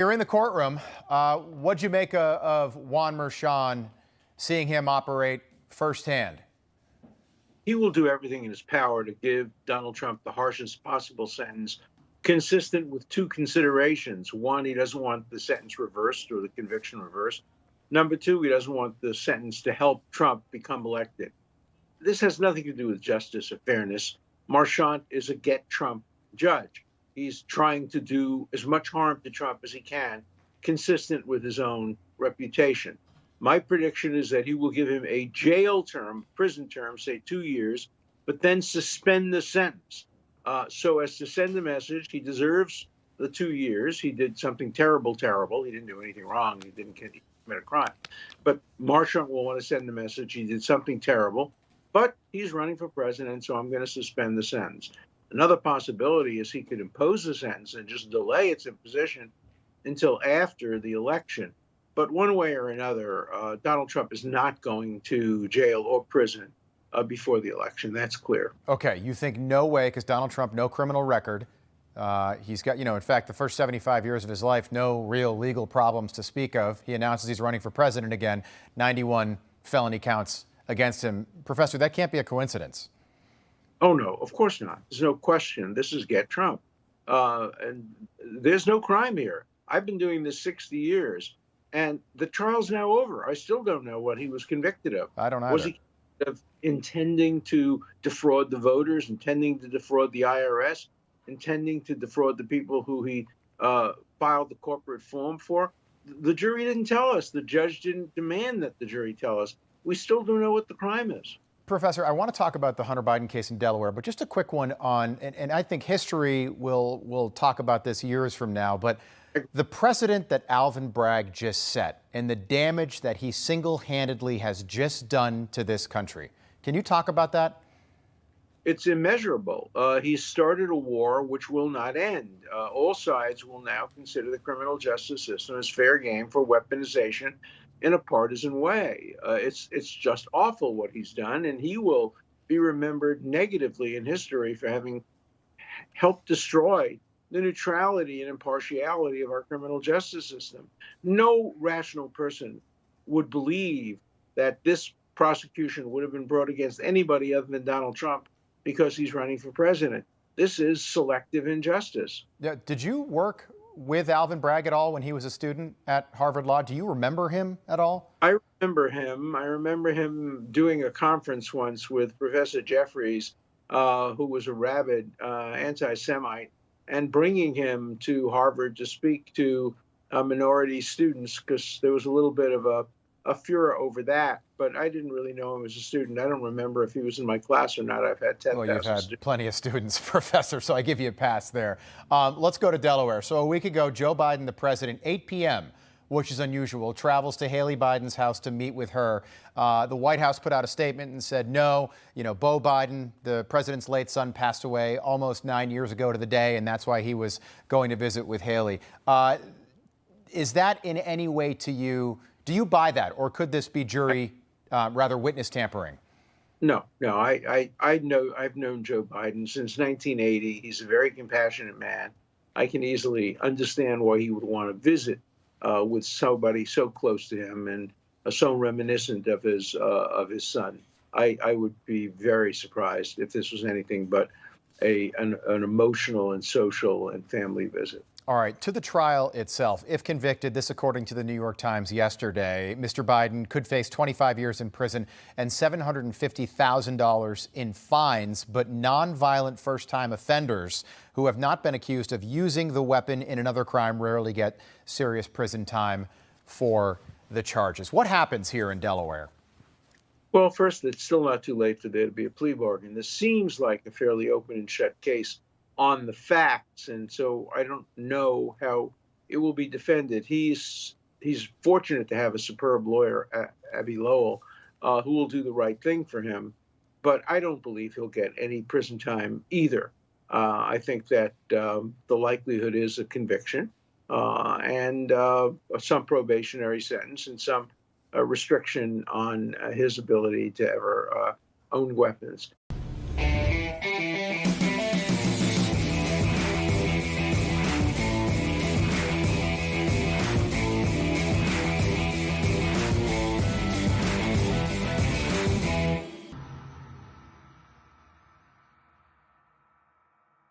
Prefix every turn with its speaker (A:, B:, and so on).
A: You're in the courtroom. What'd you make of Juan Merchan, seeing him operate firsthand?
B: He will do everything in his power to give Donald Trump the harshest possible sentence, consistent with two considerations. One, he doesn't want the sentence reversed or the conviction reversed. Number two, he doesn't want the sentence to help Trump become elected. This has nothing to do with justice or fairness. Marchant is a get Trump judge. He's trying to do as much harm to Trump as he can, consistent with his own reputation. My prediction is that he will give him a jail term, prison term, say 2 years, but then suspend the sentence so as to send the message he deserves the 2 years. He did something terrible, terrible. He didn't do anything wrong. He didn't commit a crime. But Marchant will want to send the message he did something terrible, but he's running for president, so I'm going to suspend the sentence. Another possibility is he could impose the sentence and just delay its imposition until after the election. But one way or another, Donald Trump is not going to jail or prison before the election. That's clear.
A: Okay, you think no way, because Donald Trump, no criminal record. He's got, in fact, the first 75 years of his life, no real legal problems to speak of. He announces he's running for president again, 91 felony counts against him. Professor, that can't be a coincidence.
B: Oh, no, of course not. There's no question. This is get Trump. And there's no crime here. I've been doing this 60 years, and the trial's now over. I still don't know what he was convicted of.
A: I don't either.
B: Was he convicted of intending to defraud the voters, intending to defraud the IRS, intending to defraud the people who he filed the corporate form for? The jury didn't tell us. The judge didn't demand that the jury tell us. We still don't know what the crime is.
A: Professor, I want to talk about the Hunter Biden case in Delaware, but just a quick one on, and I think history will talk about this years from now, but the precedent that Alvin Bragg just set and the damage that he single-handedly has just done to this country. Can you talk about that?
B: It's immeasurable. He started a war which will not end. All sides will now consider the criminal justice system as fair game for weaponization in a partisan way. It's just awful what he's done, and he will be remembered negatively in history for having helped destroy the neutrality and impartiality of our criminal justice system. No rational person would believe that this prosecution would have been brought against anybody other than Donald Trump because he's running for president. This is selective injustice.
A: Yeah, did you work with Alvin Bragg at all when he was a student at Harvard Law? Do you remember him at all?
B: I remember him. I remember him doing a conference once with Professor Jeffries, who was a rabid anti-Semite, and bringing him to Harvard to speak to minority students, because there was a little bit of a furor over that. But I didn't really know him as a student. I don't remember if he was in my class or not. I've had 10,000
A: Well, you've had plenty of students, Professor, so I give you a pass there. Let's go to Delaware. So a week ago, Joe Biden, the president, 8 p.m., which is unusual, travels to Haley Biden's house to meet with her. The White House put out a statement and said, no, Beau Biden, the president's late son, passed away almost 9 years ago to the day, and that's why he was going to visit with Haley. Is that in any way to you, do you buy that, or could this be rather witness tampering?
B: No. I've known Joe Biden since 1980. He's a very compassionate man. I can easily understand why he would want to visit with somebody so close to him and so reminiscent of his son. I would be very surprised if this was anything but an emotional and social and family visit.
A: All right, to the trial itself. If convicted, this according to the New York Times yesterday, Mr. Biden could face 25 years in prison and $750,000 in fines, but nonviolent first-time offenders who have not been accused of using the weapon in another crime rarely get serious prison time for the charges. What happens here in Delaware?
B: Well, first, it's still not too late for there to be a plea bargain. This seems like a fairly open and shut case on the facts, and so I don't know how it will be defended. He's fortunate to have a superb lawyer, Abby Lowell, who will do the right thing for him, but I don't believe he'll get any prison time either. I think that the likelihood is a conviction and some probationary sentence and some restriction on his ability to ever own weapons.